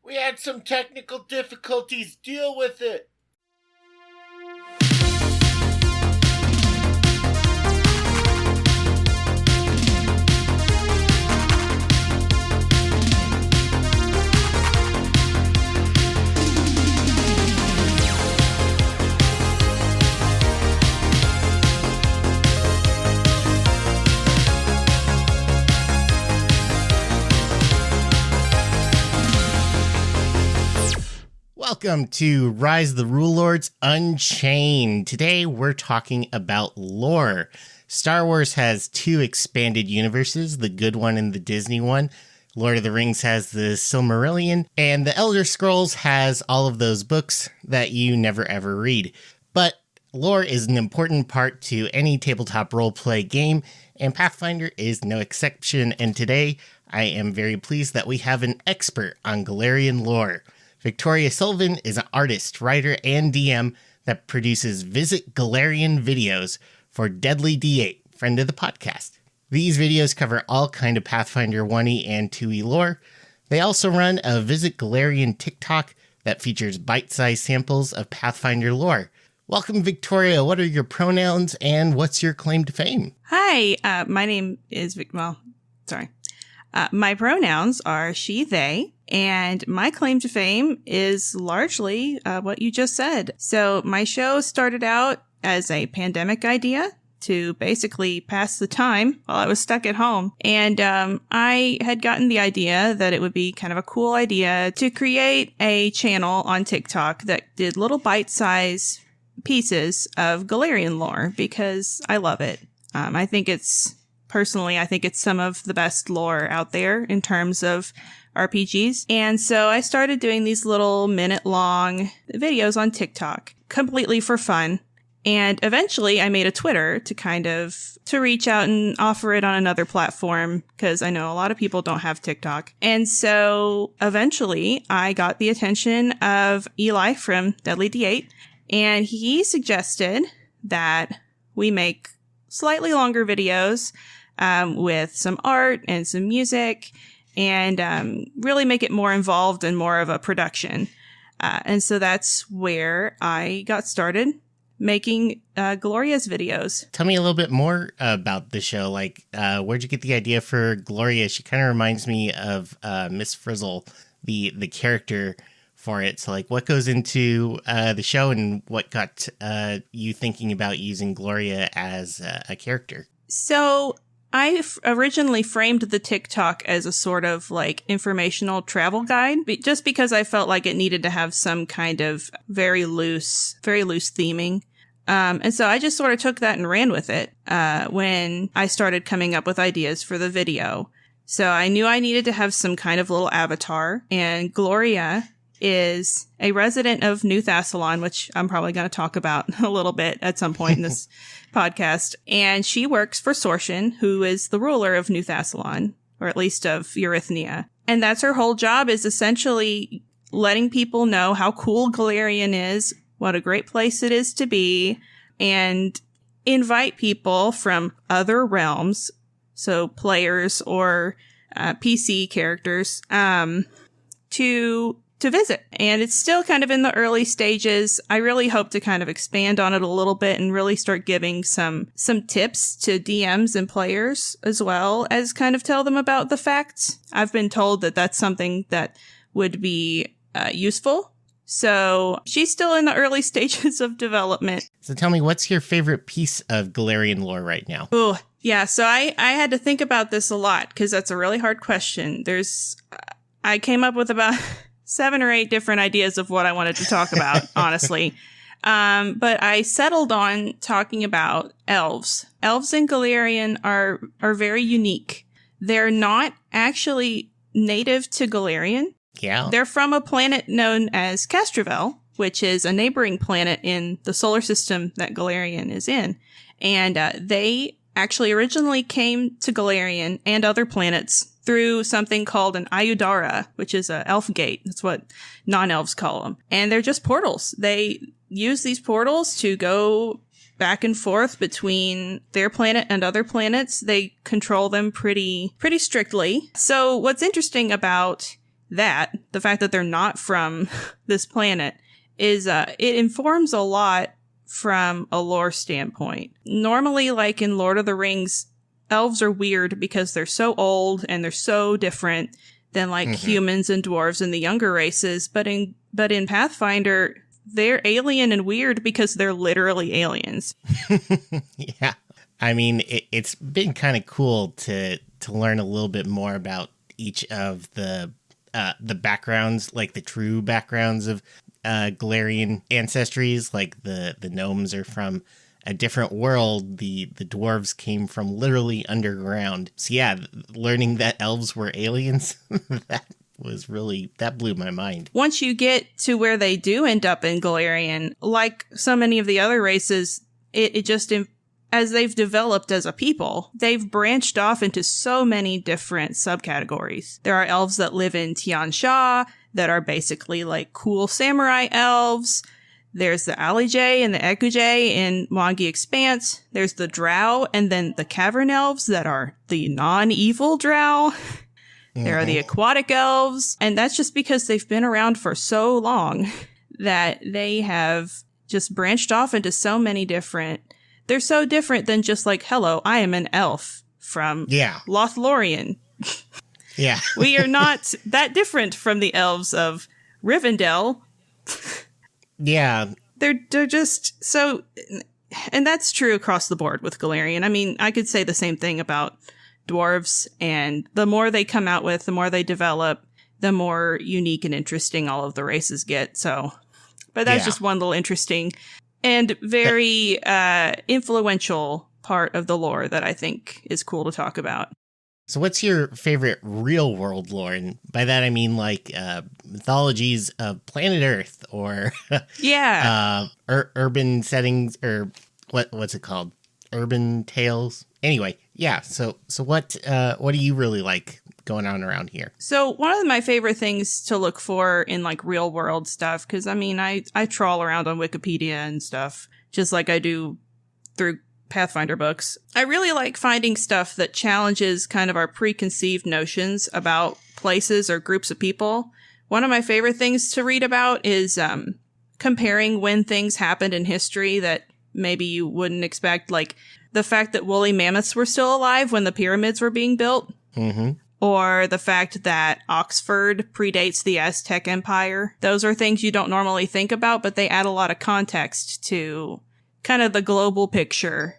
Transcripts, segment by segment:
We had some technical difficulties. Deal with it. Welcome to Rise of the Rulelords Unchained. Today we're talking about lore. Star Wars has two expanded universes, the good one and the Disney one. Lord of the Rings has the Silmarillion, and the Elder Scrolls has all of those books that you never ever read. But lore is an important part to any tabletop roleplay game, and Pathfinder is no exception. And today I am very pleased that we have an expert on Golarion lore. Victoria Sullivan is an artist, writer, and DM that produces Visit Golarion videos for Deadly D8, friend of the podcast. These videos cover all kind of Pathfinder 1e and 2e lore. They also run a Visit Golarion TikTok that features bite-sized samples of Pathfinder lore. Welcome, Victoria. What are your pronouns and what's your claim to fame? Hi, my name is my pronouns are she, they, and my claim to fame is largely what you just said. So my show started out as a pandemic idea to basically pass the time while I was stuck at home. And I had gotten the idea that it would be kind of a cool idea to create a channel on TikTok that did little bite-sized pieces of Golarion lore because I love it. I think it's some of the best lore out there in terms of RPGs. And so I started doing these little minute-long videos on TikTok, completely for fun. And eventually I made a Twitter to reach out and offer it on another platform, because I know a lot of people don't have TikTok. And so eventually I got the attention of Eli from Deadly D8, and he suggested that we make slightly longer videos with some art and some music, and really make it more involved and more of a production. And so that's where I got started making Gloria's videos. Tell me a little bit more about the show. Where'd you get the idea for Gloria? She kind of reminds me of Miss Frizzle, the character for it. So, what goes into the show, and what got you thinking about using Gloria as a character? So I originally framed the TikTok as a sort of informational travel guide, just because I felt like it needed to have some kind of very loose theming. And so I just sort of took that and ran with it when I started coming up with ideas for the video. So I knew I needed to have some kind of little avatar, and Gloria is a resident of New Thassilon, which I'm probably going to talk about a little bit at some point in this podcast. And she works for Sortian, who is the ruler of New Thassilon, or at least of Eurythnia. And that's her whole job, is essentially letting people know how cool Golarion is, what a great place it is to be, and invite people from other realms, so players or PC characters, to visit. And it's still kind of in the early stages. I really hope to kind of expand on it a little bit and really start giving some tips to DMs and players, as well as kind of tell them about the facts. I've been told that that's something that would be useful. So she's still in the early stages of development. So tell me, what's your favorite piece of Golarion lore right now? Oh, yeah. So I had to think about this a lot, because that's a really hard question. I came up with about 7 or 8 different ideas of what I wanted to talk about, honestly. But I settled on talking about elves. Elves in Golarion are very unique. They're not actually native to Golarion. Yeah. They're from a planet known as Castrovel, which is a neighboring planet in the solar system that Golarion is in. And they actually originally came to Golarion and other planets through something called an Ayudara, which is an elf gate. That's what non-elves call them. And they're just portals. They use these portals to go back and forth between their planet and other planets. They control them pretty strictly. So what's interesting about the fact that they're not from this planet, is it informs a lot from a lore standpoint. Normally, like in Lord of the Rings, elves are weird because they're so old and they're so different than like humans and dwarves and the younger races. But in Pathfinder, they're alien and weird because they're literally aliens. Yeah. I mean, it's been kind of cool to learn a little bit more about each of the backgrounds, like the true backgrounds of Golarion ancestries. Like the gnomes are from a different world. The dwarves came from literally underground. So yeah, learning that elves were aliens, that blew my mind. Once you get to where they do end up in Golarion, like so many of the other races, it just, as they've developed as a people, they've branched off into so many different subcategories. There are elves that live in Tian Sha that are basically like cool samurai elves. There's the Alijay and the Ekujay in Mwangi Expanse. There's the Drow and then the Cavern Elves that are the non-evil Drow. There are the aquatic elves. And that's just because they've been around for so long that they have just branched off into so many different... They're so different than just like, hello, I am an elf from Lothlorien. Yeah. We are not that different from the elves of Rivendell. Yeah. They're just so... And that's true across the board with Golarion. I mean, I could say the same thing about dwarves, and the more they come out with, the more they develop, the more unique and interesting all of the races get. So, but that's just one little interesting and very influential part of the lore that I think is cool to talk about. So what's your favorite real world lore? And by that, I mean like mythologies of planet Earth or urban settings, or what's it called? Urban tales. Anyway, yeah. So what do you really like going on around here? So one of my favorite things to look for in like real world stuff, because I mean, I trawl around on Wikipedia and stuff, just like I do through Pathfinder books. I really like finding stuff that challenges kind of our preconceived notions about places or groups of people. One of my favorite things to read about is comparing when things happened in history that maybe you wouldn't expect, like the fact that woolly mammoths were still alive when the pyramids were being built. Mm-hmm. Or the fact that Oxford predates the Aztec Empire. Those are things you don't normally think about, but they add a lot of context to kind of the global picture,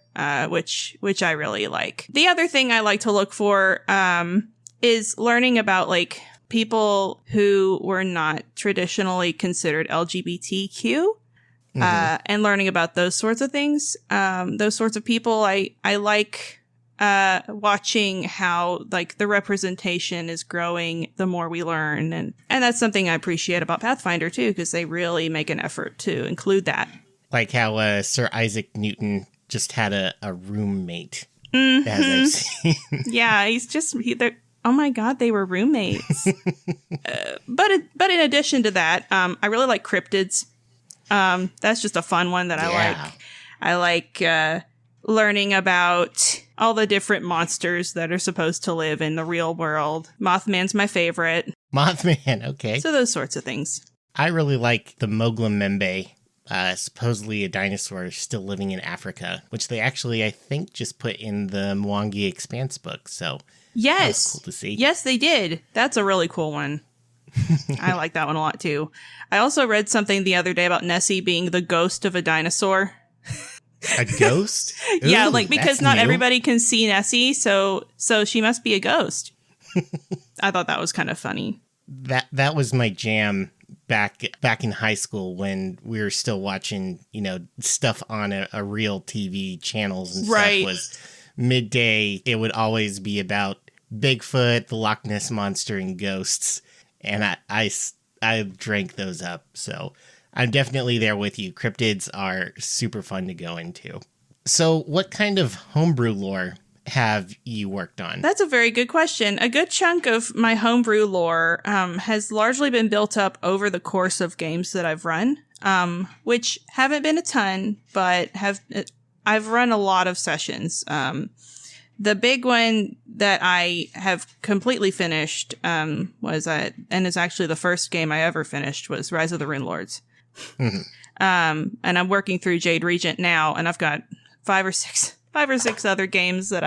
which I really like. The other thing I like to look for is learning about like people who were not traditionally considered LGBTQ. And learning about those sorts of things, those sorts of people. I like watching how like the representation is growing the more we learn, and that's something I appreciate about Pathfinder too, because they really make an effort to include that. Like how Sir Isaac Newton just had a roommate, as I've seen. Yeah, oh my God, they were roommates. But in addition to that, I really like cryptids. That's just a fun one that I like. I like learning about all the different monsters that are supposed to live in the real world. Mothman's my favorite. Mothman, okay. So those sorts of things. I really like the Moglamembe, supposedly a dinosaur still living in Africa, which they actually, I think, just put in the Mwangi Expanse book. So yes, that was cool to see. Yes, they did. That's a really cool one. I like that one a lot too. I also read something the other day about Nessie being the ghost of a dinosaur. A ghost? Yeah, Ooh, like because not new. everybody can see Nessie, so she must be a ghost. I thought that was kind of funny. That was my jam back in high school when we were still watching, stuff on a real TV channels and right. Stuff. Was midday. It would always be about Bigfoot, the Loch Ness Monster, and ghosts. And I drank those up, so I'm definitely there with you. Cryptids are super fun to go into. So what kind of homebrew lore have you worked on? That's a very good question. A good chunk of my homebrew lore has largely been built up over the course of games that I've run, which haven't been a ton, but I've run a lot of sessions. The big one that I have completely finished and is actually the first game I ever finished, was Rise of the Runelords. Mhm. And I'm working through Jade Regent now, and I've got five or six other games that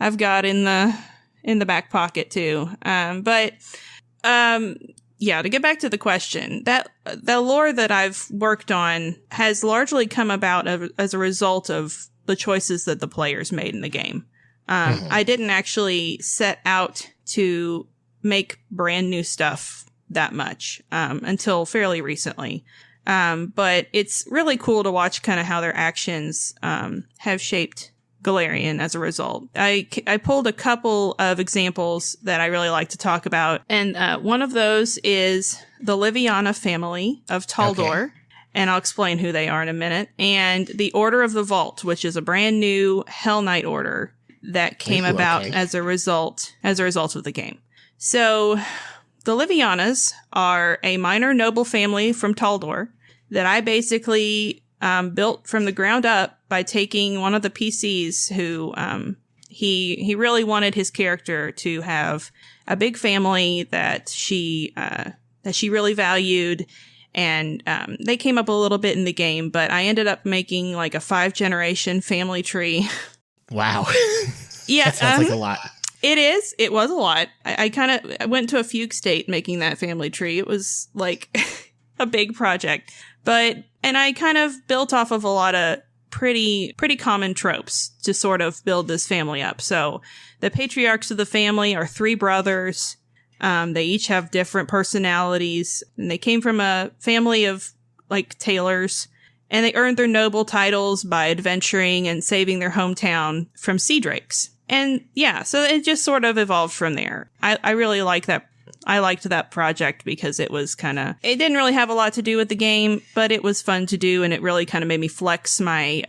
I've got in the back pocket too. Yeah, to get back to the question, that the lore that I've worked on has largely come about as a result of the choices that the players made in the game. I didn't actually set out to make brand new stuff that much until fairly recently. But it's really cool to watch kind of how their actions have shaped Golarion as a result. I pulled a couple of examples that I really like to talk about, and one of those is the Liviana family of Taldor, and I'll explain who they are in a minute, and the Order of the Vault, which is a brand new Hell Knight order that came about as a result of the game. So the Livianas are a minor noble family from Taldor that I basically built from the ground up by taking one of the PCs who he really wanted his character to have a big family that she really valued, and they came up a little bit in the game, but I ended up making like a 5-generation family tree. Wow. Yeah, that sounds like a lot. It is. It was a lot. I kind of went to a fugue state making that family tree. It was like a big project. And I kind of built off of a lot of pretty common tropes to sort of build this family up. So the patriarchs of the family are 3 brothers. They each have different personalities, and they came from a family of like tailors, and they earned their noble titles by adventuring and saving their hometown from sea drakes. And yeah, so it just sort of evolved from there. I really like that. I liked that project because it was it didn't really have a lot to do with the game, but it was fun to do, and it really kind of made me flex my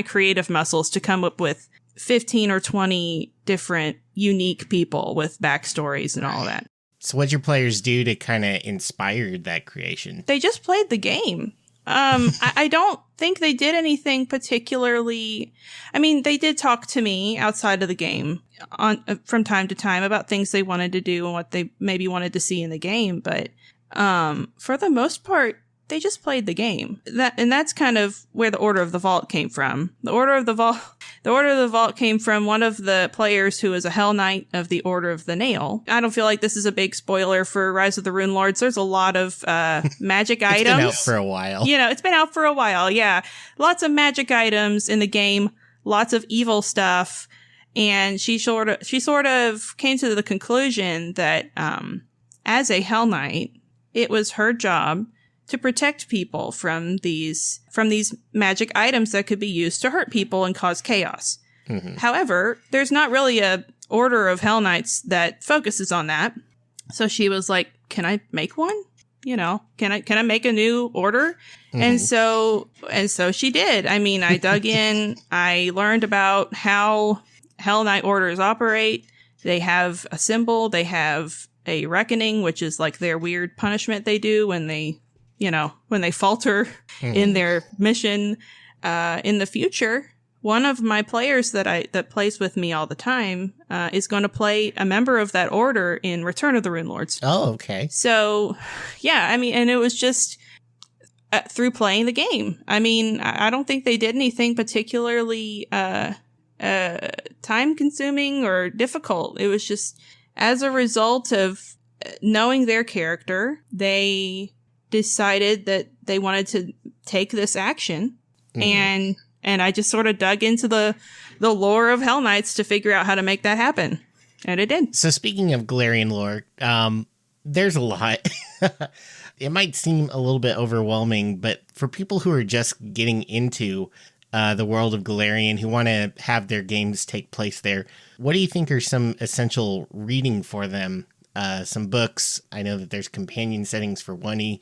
creative muscles to come up with 15 or 20 different unique people with backstories and all that. So what'd your players do to kind of inspire that creation? They just played the game. I don't think they did anything particularly. I mean, they did talk to me outside of the game from time to time about things they wanted to do and what they maybe wanted to see in the game. But for the most part, they just played the game. That's kind of where the Order of the Vault came from. The Order of the Vault came from one of the players who is a Hell Knight of the Order of the Nail. I don't feel like this is a big spoiler for Rise of the Runelords. There's a lot of magic items. It's been out for a while. It's been out for a while, yeah. Lots of magic items in the game, lots of evil stuff, and she sort of came to the conclusion that as a Hell Knight, it was her job to protect people from these magic items that could be used to hurt people and cause chaos. Mm-hmm. However, there's not really a order of Hell Knights that focuses on that. So she was like, "Can I make one? Can I make a new order?" Mm-hmm. And so she did. I mean, I dug in. I learned about how Hell Knight orders operate. They have a symbol. They have a reckoning, which is like their weird punishment they do when they falter in their mission. In the future, one of my players that plays with me all the time is going to play a member of that order in Return of the Runelords. Oh, okay. So, yeah, I mean, and it was just through playing the game. I mean, I don't think they did anything particularly time-consuming or difficult. It was just as a result of knowing their character, they decided that they wanted to take this action, and I just sort of dug into the lore of Hell Knights to figure out how to make that happen, and it did. So speaking of Golarion lore, there's a lot. It might seem a little bit overwhelming, but for people who are just getting into the world of Golarion, who want to have their games take place there, what do you think are some essential reading for them? Some books. I know that there's companion settings for 1E.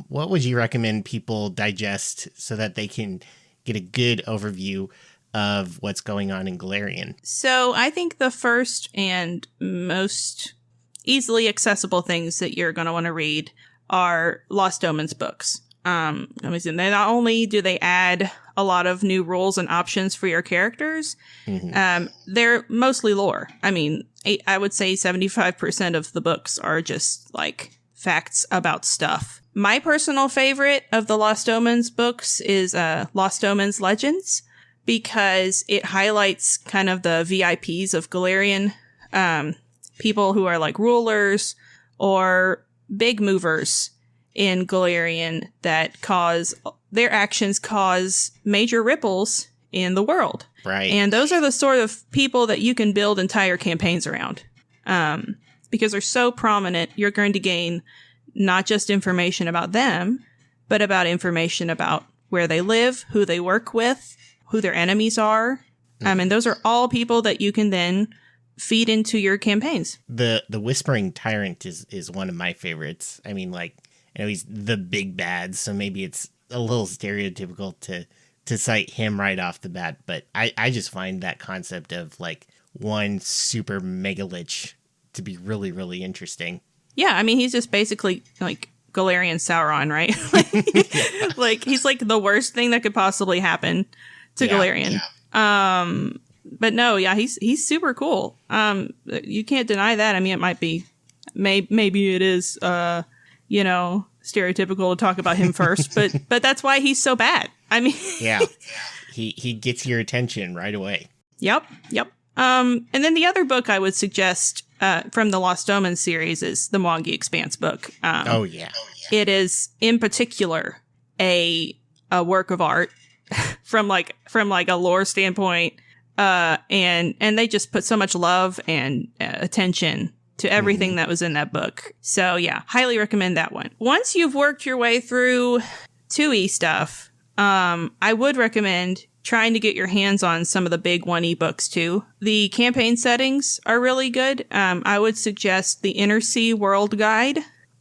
What would you recommend people digest so that they can get a good overview of what's going on in Golarion? So I think the first and most easily accessible things that you're going to want to read are Lost Omens books. Not only do they add a lot of new rules and options for your characters. Mm-hmm. They're mostly lore. I mean, I would say 75% of the books are just like facts about stuff. My personal favorite of the Lost Omens books is Lost Omens Legends, because it highlights kind of the VIPs of Golarion, people who are like rulers or big movers in Golarion that their actions cause major ripples in the world. Right. And those are the sort of people that you can build entire campaigns around. Because they're so prominent, you're going to gain not just information about them, but about information about where they live, who they work with, who their enemies are. And those are all people that you can then feed into your campaigns. The Whispering Tyrant is one of my favorites. I mean, like, I know he's the big bad, so maybe it's a little stereotypical to cite him right off the bat, but I just find that concept of like one super mega lich to be really, really interesting. Yeah, I mean, he's just basically like Golarion Sauron, right? Like, he's like the worst thing that could possibly happen to Golarion. Yeah. But no, yeah, he's super cool. You can't deny that. I mean, it might be, maybe it is, stereotypical to talk about him first, but that's why he's so bad. I mean, yeah, he gets your attention right away. Yep. And then the other book I would suggest from the Lost Omens series is the Mwangi Expanse book. Oh yeah. It is in particular a work of art from like a lore standpoint, and they just put so much love and attention to everything that was in that book. So yeah, highly recommend that one. Once you've worked your way through 2E stuff, I would recommend trying to get your hands on some of the big 1E books too. The campaign settings are really good. I would suggest the Inner Sea World Guide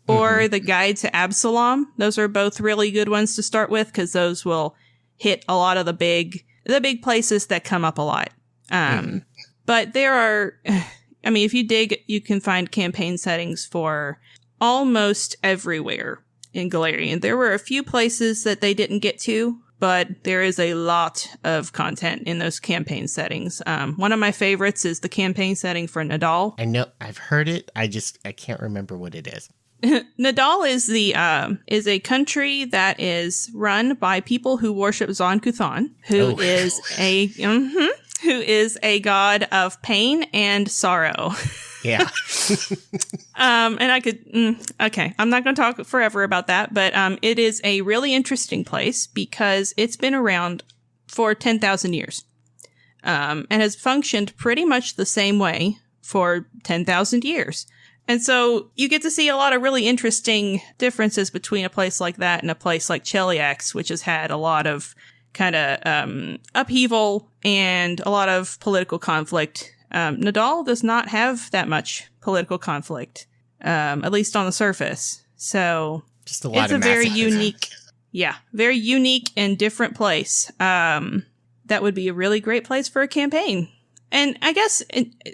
or the Guide to Absalom. Those are both really good ones to start with, because those will hit a lot of the big places that come up a lot. But there are, I mean, if you dig, you can find campaign settings for almost everywhere in Golarion. There were a few places that they didn't get to, but there is a lot of content in those campaign settings. One of my favorites is the campaign setting for Nadal. I know, I've heard it. I can't remember what it is. Nadal is a country that is run by people who worship Zon-Kuthon, who is a god of pain and sorrow. Yeah. And I could, okay, I'm not going to talk forever about that, but it is a really interesting place because it's been around for 10,000 years, and has functioned pretty much the same way for 10,000 years. And so you get to see a lot of really interesting differences between a place like that and a place like Cheliax, which has had a lot of kind of upheaval and a lot of political conflict. Nadal does not have that much political conflict, at least on the surface. So just a lot it's of a very masochism. unique and different place. That would be a really great place for a campaign. And I guess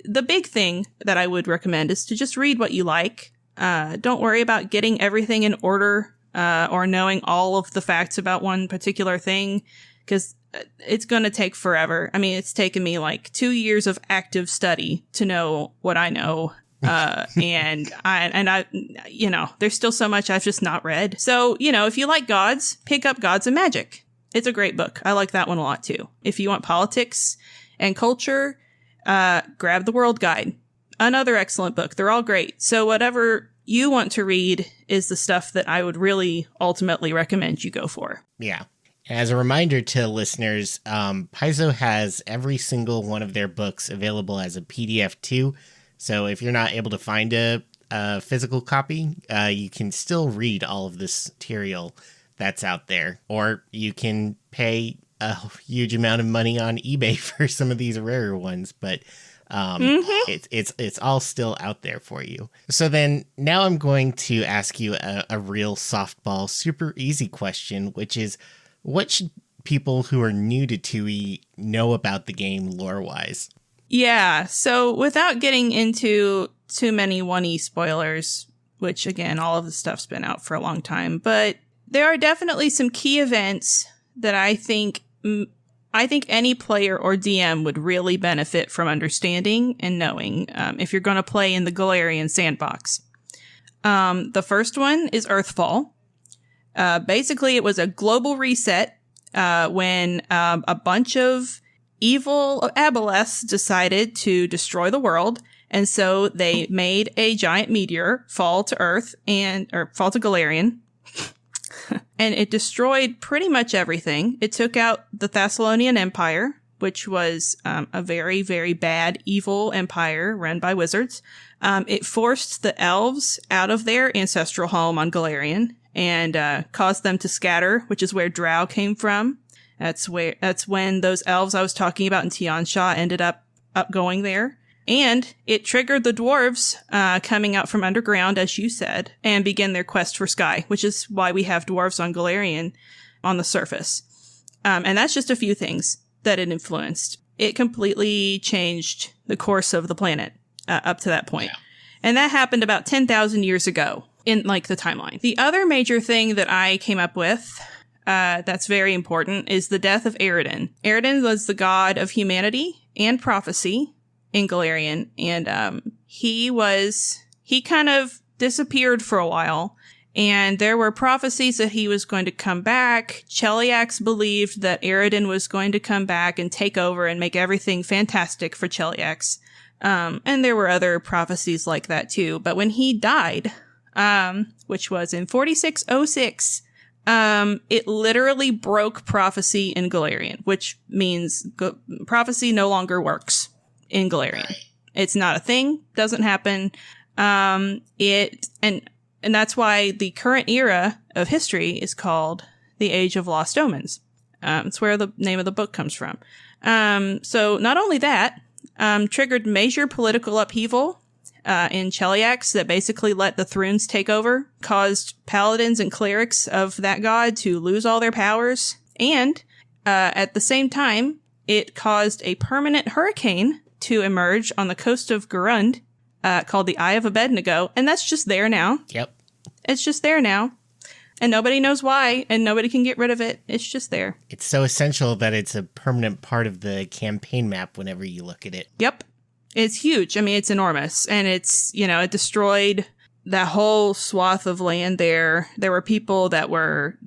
the big thing that I would recommend is to just read what you like. Don't worry about getting everything in order, or knowing all of the facts about one particular thing, because it's going to take forever. I mean, it's taken me like 2 years of active study to know what I know. And I, there's still so much I've just not read. So, if you like gods, pick up Gods and Magic. It's a great book. I like that one a lot too. If you want politics and culture, grab the World Guide. Another excellent book. They're all great. So whatever you want to read is the stuff that I would really ultimately recommend you go for. Yeah. As a reminder to listeners, Paizo has every single one of their books available as a PDF too. So if you're not able to find a physical copy, you can still read all of this material that's out there. Or you can pay a huge amount of money on eBay for some of these rarer ones, but it's all still out there for you. So then now I'm going to ask you a real softball, super easy question, which is, what should people who are new to 2E know about the game lore-wise? Yeah, so without getting into too many 1E spoilers, which again, all of the stuff's been out for a long time, but there are definitely some key events that I think I think any player or DM would really benefit from understanding and knowing if you're going to play in the Golarion sandbox. The first one is Earthfall. Basically, it was a global reset when a bunch of evil aboleths decided to destroy the world. And so they made a giant meteor fall to Earth or fall to Golarion. And it destroyed pretty much everything. It took out the Thassilonian Empire, which was a very, very bad, evil empire run by wizards. It forced the elves out of their ancestral home on Golarion and caused them to scatter, which is where Drow came from. That's when those elves I was talking about in Tiansha ended up going there. And it triggered the dwarves coming out from underground, as you said, and begin their quest for Sky, which is why we have dwarves on Golarion on the surface. And that's just a few things that it influenced. It completely changed the course of the planet up to that point. Yeah. And that happened about 10,000 years ago in, like, the timeline. The other major thing that I came up with that's very important is the death of Eredin. Eredin was the god of humanity and prophecy in Golarion, and he kind of disappeared for a while, and there were prophecies that he was going to come back. Cheliax believed that Eredin was going to come back and take over and make everything fantastic for Cheliax. And there were other prophecies like that too. But when he died, which was in 4606, it literally broke prophecy in Golarion, which means prophecy no longer works in Golarion. It's not a thing, doesn't happen. And that's why the current era of history is called the Age of Lost Omens. It's where the name of the book comes from. So not only that, triggered major political upheaval in Cheliax that basically let the Thrunes take over, caused paladins and clerics of that god to lose all their powers, and at the same time, it caused a permanent hurricane to emerge on the coast of Garund, called the Eye of Abednego, and that's just there now. Yep. It's just there now. And nobody knows why, and nobody can get rid of it. It's just there. It's so essential that it's a permanent part of the campaign map whenever you look at it. Yep. It's huge. I mean, it's enormous. And it's, it destroyed that whole swath of land there. There were people that were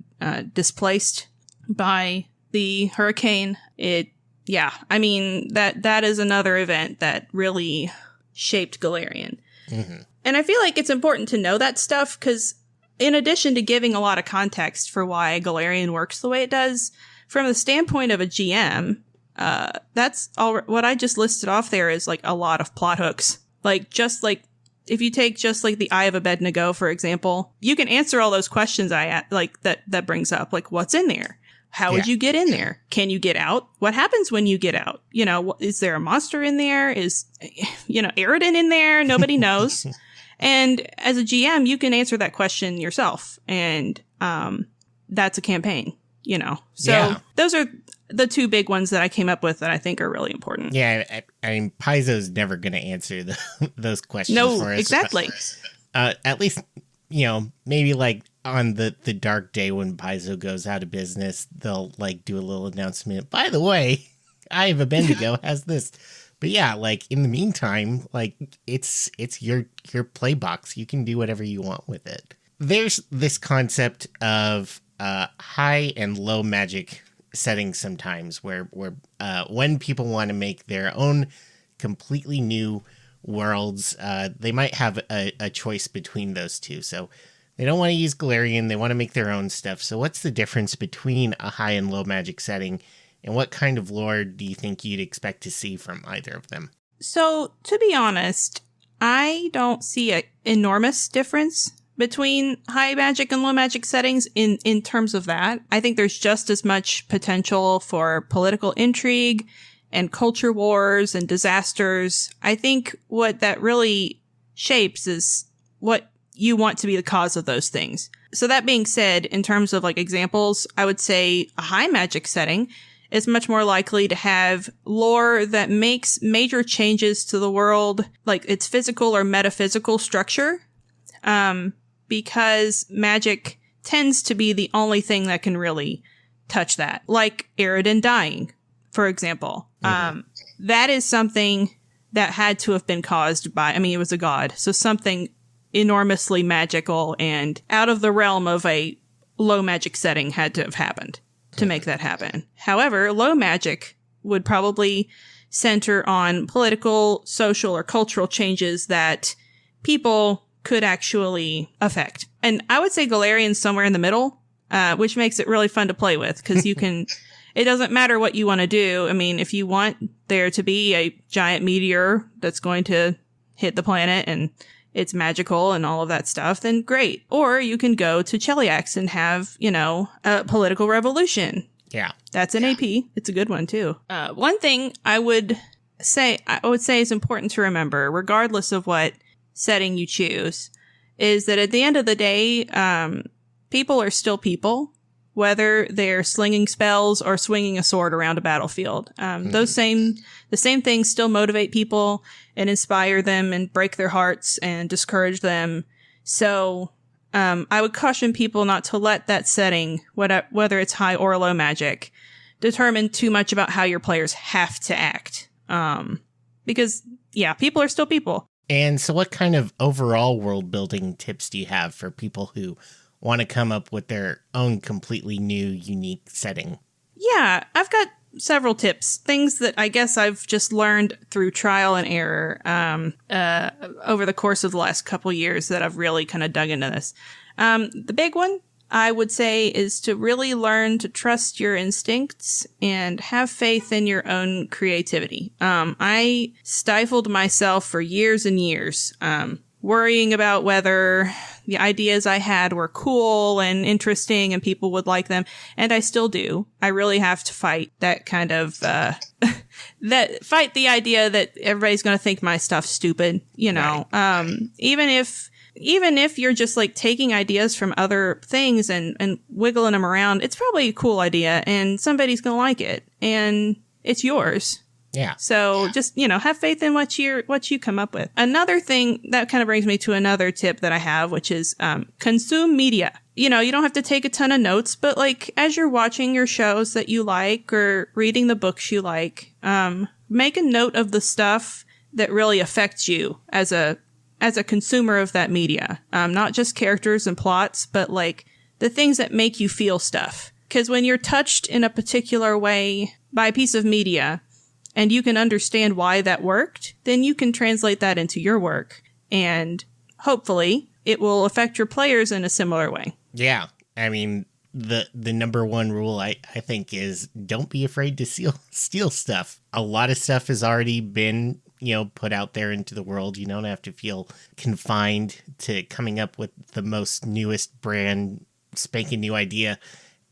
displaced by the hurricane. I mean, that is another event that really shaped Golarion. Mm-hmm. And I feel like it's important to know that stuff because in addition to giving a lot of context for why Golarion works the way it does, from the standpoint of a GM, that's all. What I just listed off there is like a lot of plot hooks. Like if you take just like the Eye of Abednego, for example, you can answer all those questions that brings up, like what's in there? How would you get in there? Can you get out? What happens when you get out? Is there a monster in there? Is, Eredin in there? Nobody knows. And as a GM, you can answer that question yourself. And that's a campaign, So those are the two big ones that I came up with that I think are really important. Yeah, I mean, Paizo's never going to answer those questions for us. Exactly. At least, maybe like on the dark day when Paizo goes out of business, they'll like do a little announcement. By the way, Eye of Abednego has this. But yeah, like in the meantime, like it's your play box. You can do whatever you want with it. There's this concept of high and low magic settings sometimes where when people want to make their own completely new worlds, they might have a choice between those two. So they don't want to use Golarion. They want to make their own stuff. So what's the difference between a high and low magic setting? And what kind of lore do you think you'd expect to see from either of them? So, to be honest, I don't see an enormous difference between high magic and low magic settings in terms of that. I think there's just as much potential for political intrigue and culture wars and disasters. I think what that really shapes is what you want to be the cause of those things. So that being said, in terms of like examples, I would say a high magic setting is much more likely to have lore that makes major changes to the world, like its physical or metaphysical structure, because magic tends to be the only thing that can really touch that. Like Eridan dying, for example. That is something that had to have been caused by, I mean, it was a god. So something enormously magical and out of the realm of a low magic setting had to have happened to make that happen. However, low magic would probably center on political, social, or cultural changes that people could actually affect. And I would say Golarion's somewhere in the middle, which makes it really fun to play with because you can, it doesn't matter what you want to do. I mean, if you want there to be a giant meteor that's going to hit the planet and it's magical and all of that stuff, then great. Or you can go to Cheliax and have, you know, a political revolution. Yeah. That's an AP. It's a good one too. One thing I would say is important to remember, regardless of what setting you choose, is that at the end of the day, people are still people, whether they're slinging spells or swinging a sword around a battlefield. The same things still motivate people and inspire them and break their hearts and discourage them. So I would caution people not to let that setting, whether it's high or low magic, determine too much about how your players have to act. Because, yeah, people are still people. And so what kind of overall world building tips do you have for people who want to come up with their own completely new, unique setting? Yeah, I've got several tips, things that I guess I've just learned through trial and error over the course of the last couple years that I've really kind of dug into this. The big one, I would say, is to really learn to trust your instincts and have faith in your own creativity. I stifled myself for years and years, worrying about whether the ideas I had were cool and interesting and people would like them. And I still do. I really have to fight that kind of, fight the idea that everybody's going to think my stuff's stupid, you know. Right. Even if you're just like taking ideas from other things and wiggling them around, it's probably a cool idea and somebody's going to like it and it's yours. Yeah. So just, you know, have faith in what you come up with. Another thing that kind of brings me to another tip that I have, which is consume media. You know, you don't have to take a ton of notes, but like as you're watching your shows that you like or reading the books you like, make a note of the stuff that really affects you as a consumer of that media. Not just characters and plots, but like the things that make you feel stuff. Because when you're touched in a particular way by a piece of media and you can understand why that worked, then you can translate that into your work. And hopefully it will affect your players in a similar way. Yeah. I mean, the number one rule I think is don't be afraid to steal stuff. A lot of stuff has already been, you know, put out there into the world. You don't have to feel confined to coming up with the most newest brand spanking new idea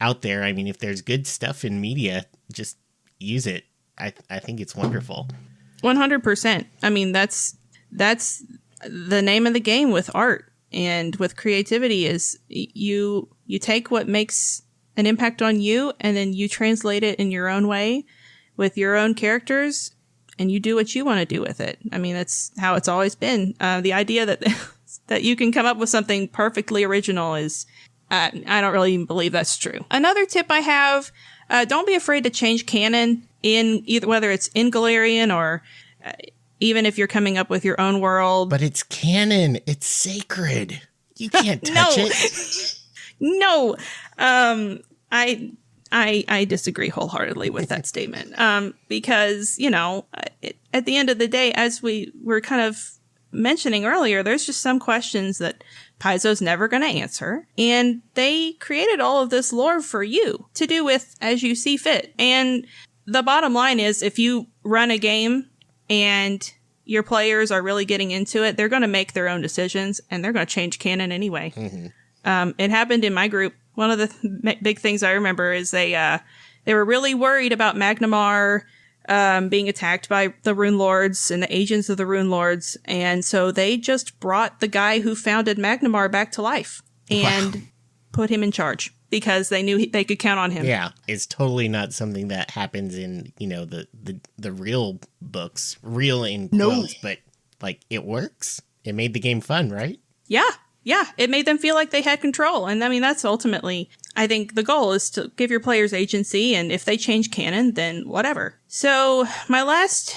out there. I mean, if there's good stuff in media, just use it. I think it's wonderful. 100%. I mean, that's the name of the game with art and with creativity is you take what makes an impact on you and then you translate it in your own way with your own characters and you do what you want to do with it. I mean, that's how it's always been. The idea that that you can come up with something perfectly original is, I don't really even believe that's true. Another tip I have, don't be afraid to change canon in either, whether it's in Golarion or even if you're coming up with your own world. But it's canon. It's sacred. You can't touch it. No. I disagree wholeheartedly with that statement. Because, you know, at the end of the day, as we were kind of mentioning earlier, there's just some questions that Paizo's never going to answer. And they created all of this lore for you to do with as you see fit. And the bottom line is if you run a game and your players are really getting into it, they're going to make their own decisions and they're going to change canon anyway. Mm-hmm. It happened in my group. One of the big things I remember is they were really worried about Magnamar being attacked by the Rulelords and the agents of the Rulelords, and so they just brought the guy who founded Magnamar back to life and put him in charge because they knew they could count on him. Yeah, it's totally not something that happens in, you know, the real books, real in quotes, but like it works. It made the game fun, right? Yeah. yeah, it made them feel like they had control. And I mean, that's ultimately, I think the goal is to give your players agency. And if they change canon, then whatever. So my last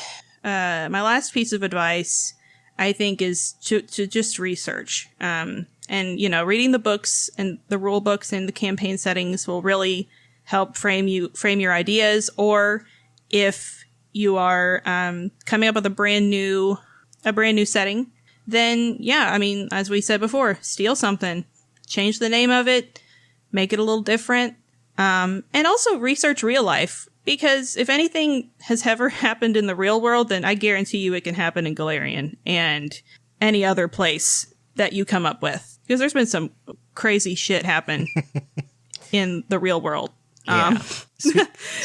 piece of advice, I think, is to just research. And, reading the books and the rule books and the campaign settings will really help frame your ideas. Or if you are coming up with a brand new setting, then yeah, I mean, as we said before, steal something, change the name of it, make it a little different, and also research real life. Because if anything has ever happened in the real world, then I guarantee you it can happen in Golarion and any other place that you come up with. Because there's been some crazy shit happen in the real world. Yeah.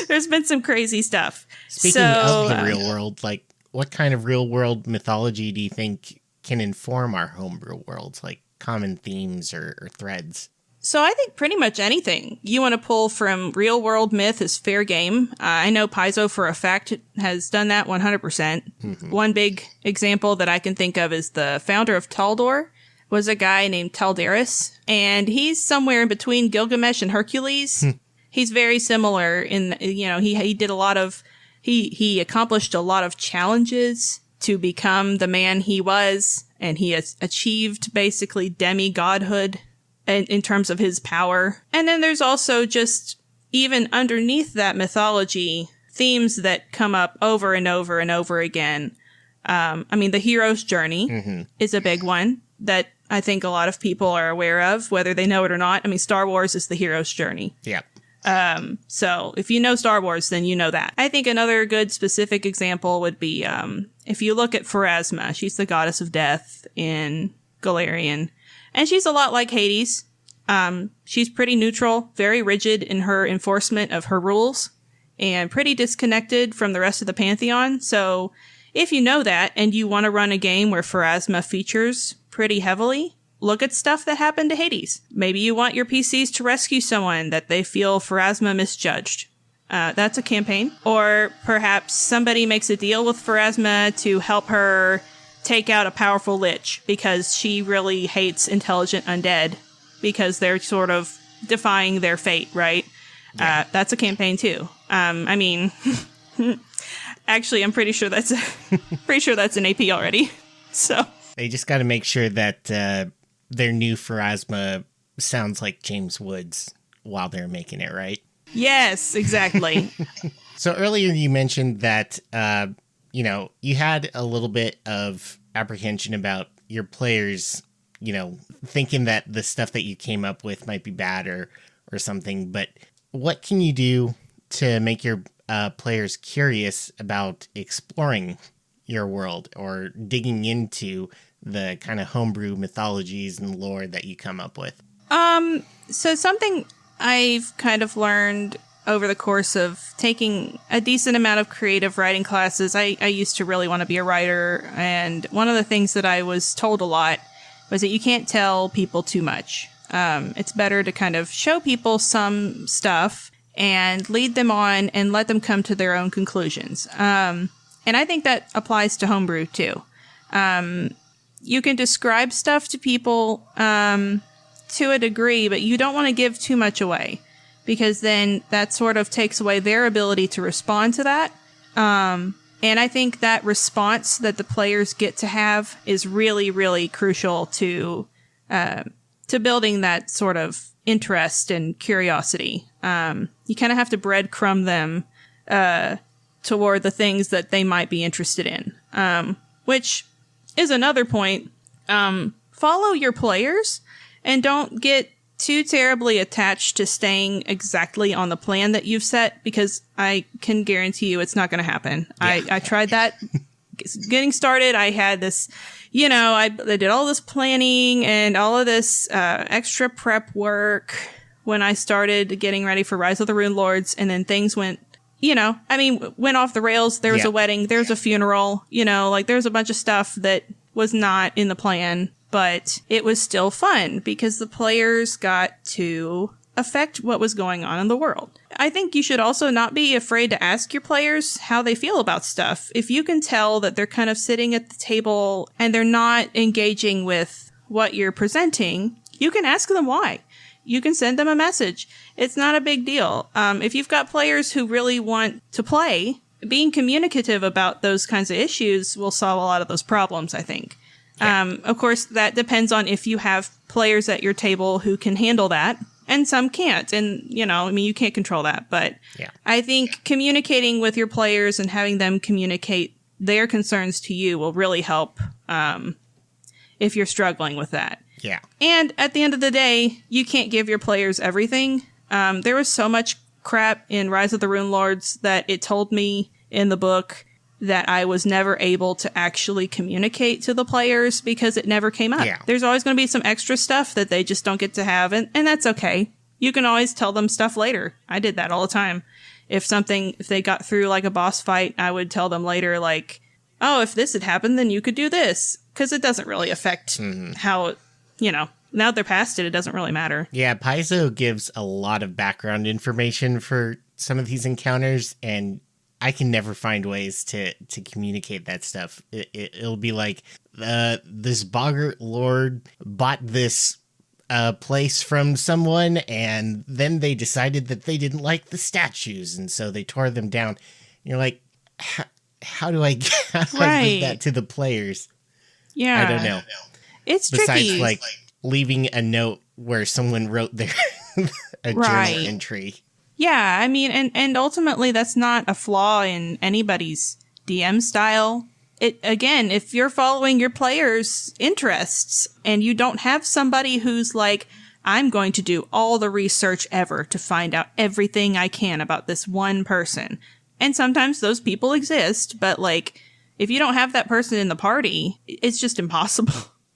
There's been some crazy stuff. Speaking of the real world, like, what kind of real world mythology do you think can inform our homebrew worlds, like common themes or threads? So I think pretty much anything you want to pull from real world myth is fair game. I know Paizo for a fact has done that 100%. Mm-hmm. One big example that I can think of is the founder of Taldor was a guy named Taldaris, and he's somewhere in between Gilgamesh and Hercules. He's very similar in, he did a lot of, he accomplished a lot of challenges to become the man he was, and he has achieved basically demi-godhood in terms of his power. And then there's also just, even underneath that mythology, themes that come up over and over and over again. The hero's journey is a big one that I think a lot of people are aware of, whether they know it or not. I mean, Star Wars is the hero's journey. Yeah. So if you know Star Wars, then you know that. I think another good specific example would be, if you look at Pharasma, she's the goddess of death in Golarion. And she's a lot like Hades. She's pretty neutral, very rigid in her enforcement of her rules, and pretty disconnected from the rest of the Pantheon. So if you know that and you want to run a game where Pharasma features pretty heavily, look at stuff that happened to Hades. Maybe you want your PCs to rescue someone that they feel Pharasma misjudged. That's a campaign. Or perhaps somebody makes a deal with Pharasma to help her take out a powerful lich because she really hates intelligent undead because they're sort of defying their fate, right? Yeah. That's a campaign too. Actually, I'm pretty sure that's an AP already. So they just got to make sure that their new Pharasma sounds like James Woods while they're making it, right? Yes, exactly. So earlier you mentioned that you had a little bit of apprehension about your players, thinking that the stuff that you came up with might be bad or something. But what can you do to make your players curious about exploring your world or digging into the kind of homebrew mythologies and lore that you come up with? So something I've kind of learned over the course of taking a decent amount of creative writing classes, I used to really want to be a writer, and one of the things that I was told a lot was that you can't tell people too much. It's better to kind of show people some stuff and lead them on and let them come to their own conclusions. And I think that applies to homebrew too. You can describe stuff to people to a degree, but you don't want to give too much away, because then that sort of takes away their ability to respond to that. And I think that response that the players get to have is really, really crucial to building that sort of interest and curiosity. You kind of have to breadcrumb them toward the things that they might be interested in, which is another point. Follow your players and don't get too terribly attached to staying exactly on the plan that you've set, because I can guarantee you it's not going to happen. Yeah. I tried that. Getting started, I had this, I did all this planning and all of this extra prep work when I started getting ready for Rise of the Rulelords, and then things went off the rails. There was a wedding, there was a funeral, there's a bunch of stuff that was not in the plan. But it was still fun because the players got to affect what was going on in the world. I think you should also not be afraid to ask your players how they feel about stuff. If you can tell that they're kind of sitting at the table and they're not engaging with what you're presenting, you can ask them why. You can send them a message. It's not a big deal. If you've got players who really want to play, being communicative about those kinds of issues will solve a lot of those problems, I think. Yeah. Of course, that depends on if you have players at your table who can handle that, and some can't. And, you can't control that. But yeah. I think communicating with your players and having them communicate their concerns to you will really help if you're struggling with that. Yeah. And at the end of the day, you can't give your players everything. There was so much crap in Rise of the Runelords that it told me in the book that I was never able to actually communicate to the players because it never came up. Yeah. There's always going to be some extra stuff that they just don't get to have, and that's okay. You can always tell them stuff later. I did that all the time. If they got through like a boss fight, I would tell them later, like, oh, if this had happened, then you could do this. Because it doesn't really affect how, now they're past it, it doesn't really matter. Yeah, Paizo gives a lot of background information for some of these encounters, and I can never find ways to communicate that stuff. It'll be like, this boggart lord bought this place from someone, and then they decided that they didn't like the statues, and so they tore them down. You're like, how do I give that to the players? Yeah. I don't know. It's Besides, tricky. like, leaving a note where someone wrote their journal entry. Yeah, I mean, and ultimately that's not a flaw in anybody's DM style. Again, if you're following your players' interests and you don't have somebody who's like, I'm going to do all the research ever to find out everything I can about this one person. And sometimes those people exist, but like, if you don't have that person in the party, it's just impossible.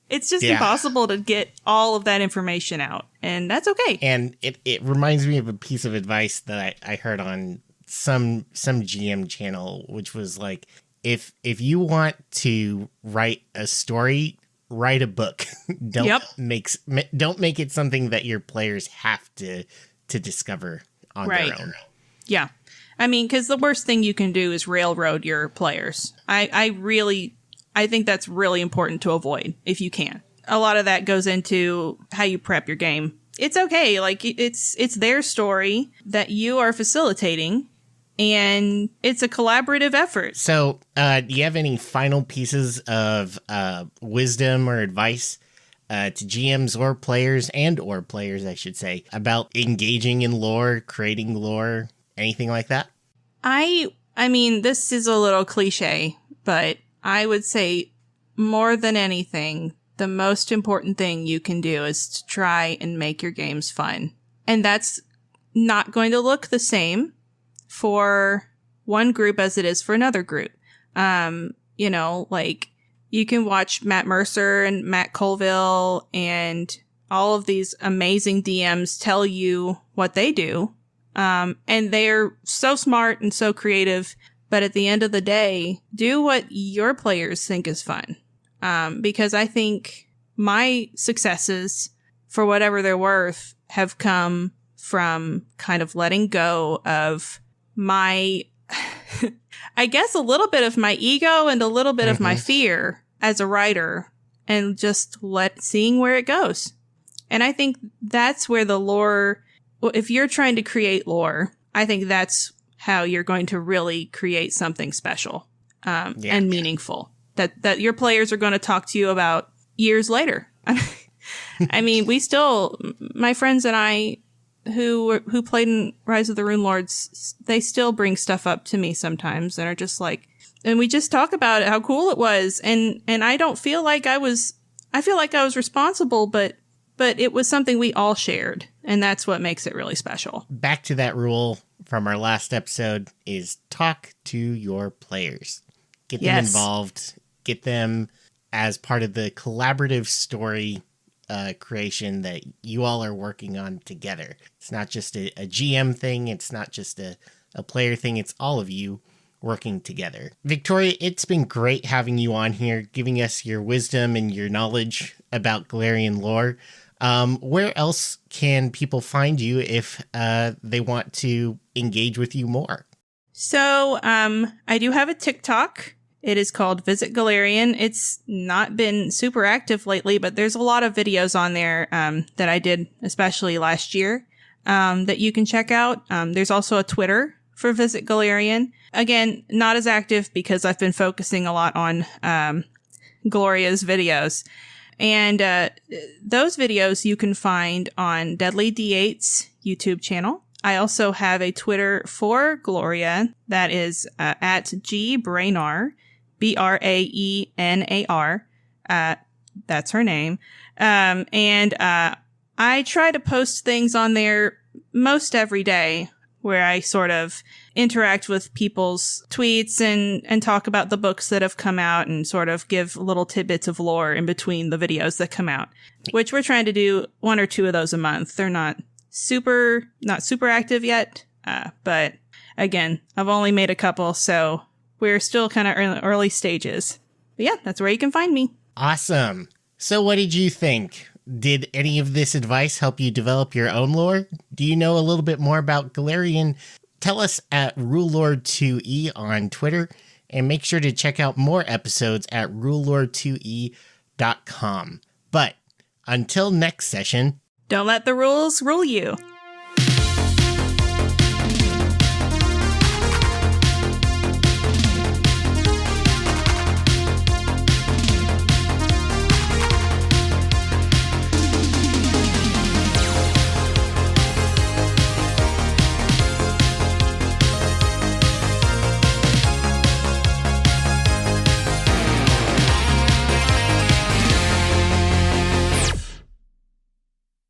It's just impossible to get all of that information out, and that's okay. And it reminds me of a piece of advice that I heard on some GM channel, which was like, if you want to write a story, write a book. Don't make it something that your players have to discover on their own. Yeah. I mean, because the worst thing you can do is railroad your players. I think that's really important to avoid if you can. A lot of that goes into how you prep your game. It's okay. Like, it's their story that you are facilitating, and it's a collaborative effort. So, do you have any final pieces of wisdom or advice to GMs or players, I should say, about engaging in lore, creating lore, anything like that? I mean, this is a little cliche, but I would say more than anything, the most important thing you can do is to try and make your games fun. And that's not going to look the same for one group as it is for another group. Like, you can watch Matt Mercer and Matt Colville and all of these amazing DMs tell you what they do. And they're so smart and so creative. But at the end of the day, do what your players think is fun. Because I think my successes, for whatever they're worth, have come from kind of letting go of my, I guess, a little bit of my ego and a little bit of my fear as a writer, and just seeing where it goes. And I think that's where the lore, if you're trying to create lore, I think that's how you're going to really create something special and meaningful that your players are going to talk to you about years later. I mean, my friends and I who played in Rise of the Runelords, they still bring stuff up to me sometimes and are just like, and we just talk about it, how cool it was. And I don't feel like I feel like I was responsible, but it was something we all shared. And that's what makes it really special. Back to that rule from our last episode is talk to your players. Get them involved. Get them as part of the collaborative story creation that you all are working on together. It's not just a GM thing. It's not just a player thing. It's all of you working together. Victoria, it's been great having you on here, giving us your wisdom and your knowledge about Golarion lore. Where else can people find you if they want to engage with you more? So I do have a TikTok. It is called Visit Golarion. It's not been super active lately, but there's a lot of videos on there that I did, especially last year, that you can check out. There's also a Twitter for Visit Golarion. Again, not as active because I've been focusing a lot on Gloria's videos. And those videos you can find on Deadly D8's YouTube channel. I also have a Twitter for Gloria that is at gbrainar, Braenar. That's her name. And I try to post things on there most every day where I sort of interact with people's tweets and talk about the books that have come out and sort of give little tidbits of lore in between the videos that come out, which we're trying to do 1 or 2 of those a month. They're not super active yet. But again, I've only made a couple, so we're still kind of in early stages. But yeah, that's where you can find me. Awesome. So what did you think? Did any of this advice help you develop your own lore? Do you know a little bit more about Golarion? Tell us at Rulelord2e on Twitter, and make sure to check out more episodes at rulelord2e.com. But until next session, don't let the rules rule you.